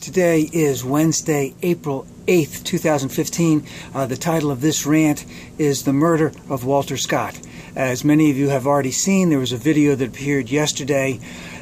Today is Wednesday, April 8th, 2015. The title of this rant is The Murder of Walter Scott. As many of you have already seen, there was a video that appeared yesterday,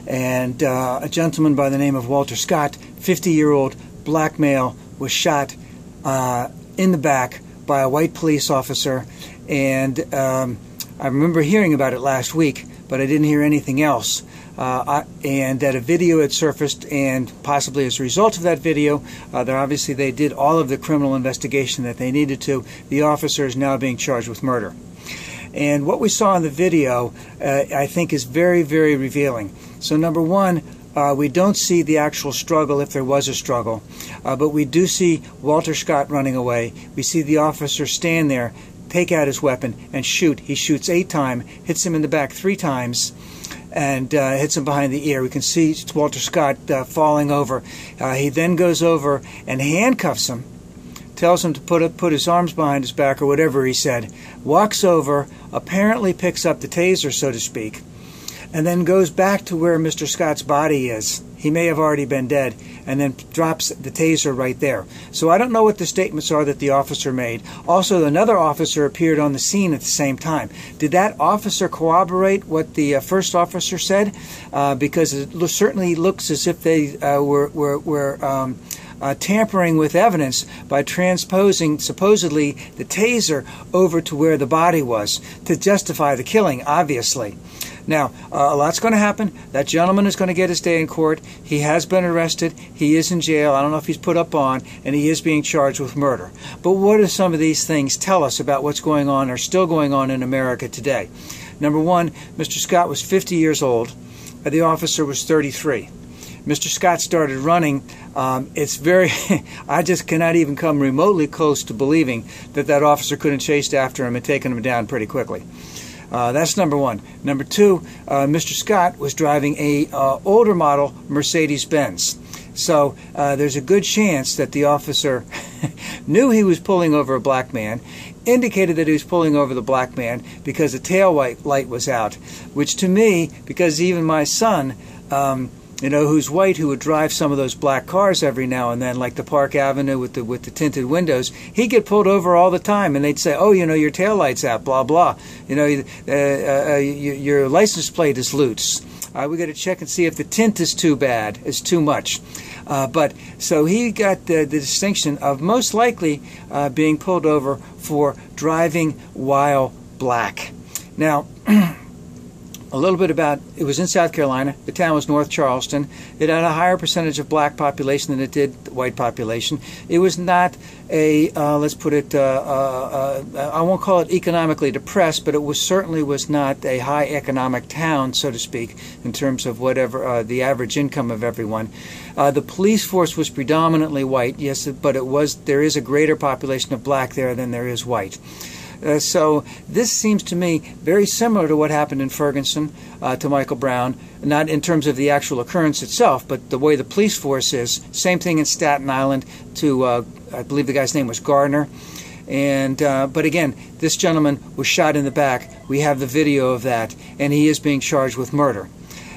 and a gentleman by the name of Walter Scott, 50-year-old black male, was shot in the back by a white police officer. And I remember hearing about it last week, but I didn't hear anything else. And that a video had surfaced, and possibly as a result of that video, obviously they did all of the criminal investigation that they needed to. The officer is now being charged with murder. And what we saw in the video, I think, is very, very revealing. So number one, we don't see the actual struggle, if there was a struggle, but we do see Walter Scott running away. We see the officer stand there, take out his weapon, and shoot. He shoots 8 times, hits him in the back 3 times, and hits him behind the ear. We can see Walter Scott falling over. He then goes over and handcuffs him, tells him to put his arms behind his back or whatever he said, walks over, apparently picks up the taser, so to speak, and then goes back to where Mr. Scott's body is. He may have already been dead, and then drops the taser right there. So I don't know what the statements are that the officer made. Also, another officer appeared on the scene at the same time. Did that officer corroborate what the first officer said? Because it certainly looks as if they were tampering with evidence by transposing supposedly the taser over to where the body was to justify the killing, obviously. Now, a lot's going to happen. That gentleman is going to get his day in court. He has been arrested. He is in jail. I don't know if he's put up bond, and he is being charged with murder. But what do some of these things tell us about what's going on or still going on in America today? Number one, Mr. Scott was 50 years old. The officer was 33. Mr. Scott started running. It's very, I just cannot even come remotely close to believing that that officer couldn't chase after him and taken him down pretty quickly. That's number one. Number two, Mr. Scott was driving a older model Mercedes-Benz. So there's a good chance that the officer knew he was pulling over a black man, indicated that he was pulling over the black man because the tail light was out, which to me, because even my son, who's white, who would drive some of those black cars every now and then, like the Park Avenue with the tinted windows, he'd get pulled over all the time, and they'd say, "Oh, your tail light's out, blah blah. Your license plate is loose. We got to check and see if the tint is too bad, is too much." But so he got the distinction of most likely being pulled over for driving while black. Now. A little bit about, it was in South Carolina. The town was North Charleston. It had a higher percentage of black population than it did the white population. It was not a, let's put it, I won't call it economically depressed, but it certainly was not a high economic town, so to speak, in terms of whatever the average income of everyone. The police force was predominantly white, yes, but there is a greater population of black there than there is white. So this seems to me very similar to what happened in Ferguson to Michael Brown, not in terms of the actual occurrence itself, but the way the police force is. Same thing in Staten Island to, I believe the guy's name was Gardner. And but again, this gentleman was shot in the back. We have the video of that, and he is being charged with murder.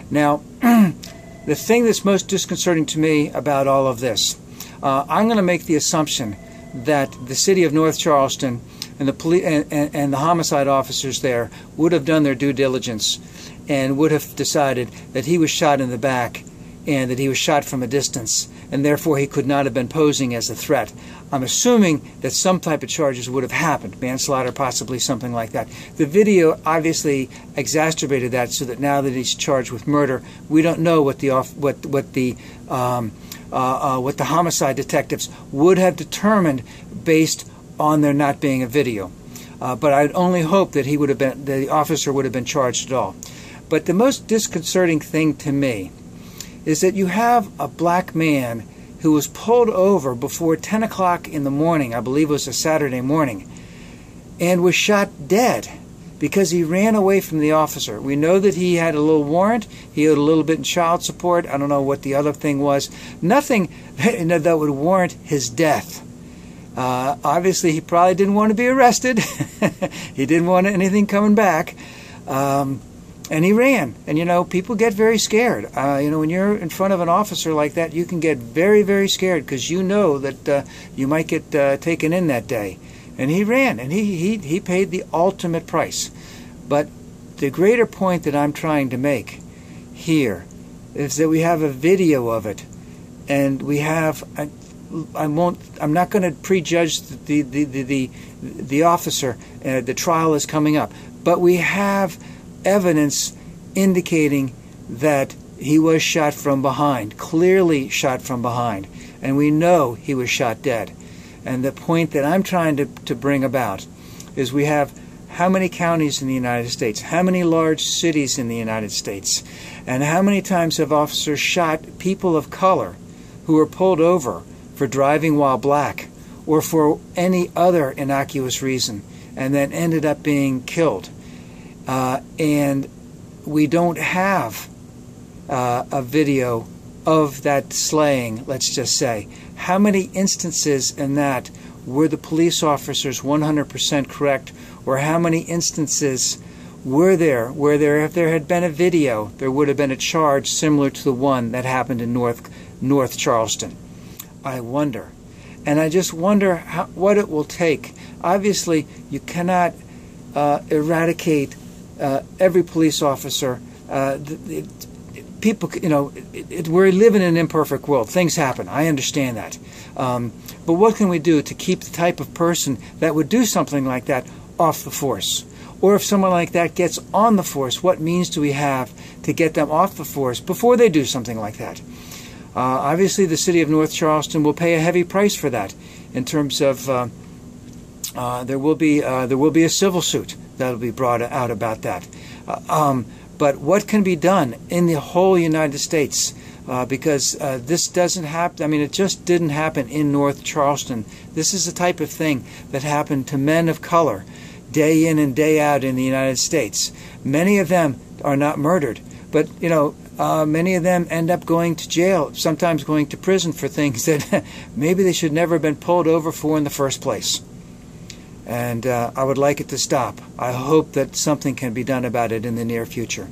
Now, the thing that's most disconcerting to me about all of this, I'm going to make the assumption that the city of North Charleston and the police and the homicide officers there would have done their due diligence and would have decided that he was shot in the back and that he was shot from a distance, and therefore he could not have been posing as a threat. I'm assuming that some type of charges would have happened, manslaughter, possibly something like that. The video obviously exacerbated that, so that now that he's charged with murder, we don't know what the homicide detectives would have determined based on there not being a video. But I'd only hope that the officer would have been charged at all. But the most disconcerting thing to me is that you have a black man who was pulled over before 10 o'clock in the morning, I believe it was a Saturday morning, and was shot dead because he ran away from the officer. We know that he had a little warrant. He owed a little bit in child support. I don't know what the other thing was. Nothing that would warrant his death. Obviously, he probably didn't want to be arrested. He didn't want anything coming back. And he ran. And, you know, people get very scared. You know, when you're in front of an officer like that, you can get very, very scared because you know that you might get taken in that day. And he ran, and he paid the ultimate price. But the greater point that I'm trying to make here is that we have a video of it, and we have. I'm not going to prejudge the officer. The trial is coming up, but we have evidence indicating that he was shot from behind, clearly shot from behind, and we know he was shot dead. And the point that I'm trying to bring about is we have how many counties in the United States, how many large cities in the United States, and how many times have officers shot people of color who were pulled over for driving while black or for any other innocuous reason and then ended up being killed. And we don't have a video of that slaying, let's just say. How many instances in that were the police officers 100% correct, or how many instances were there where if there had been a video, there would have been a charge similar to the one that happened in North Charleston? I wonder. And I just wonder what it will take. Obviously, you cannot eradicate every police officer. People, you know, we live in an imperfect world. Things happen. I understand that. But what can we do to keep the type of person that would do something like that off the force? Or if someone like that gets on the force, what means do we have to get them off the force before they do something like that? Obviously, the city of North Charleston will pay a heavy price for that. In terms of there will be a civil suit that will be brought out about that. But what can be done in the whole United States? Because this doesn't happen. I mean, it just didn't happen in North Charleston. This is the type of thing that happened to men of color day in and day out in the United States. Many of them are not murdered, but, you know, many of them end up going to jail, sometimes going to prison for things that maybe they should never have been pulled over for in the first place. And I would like it to stop. I hope that something can be done about it in the near future.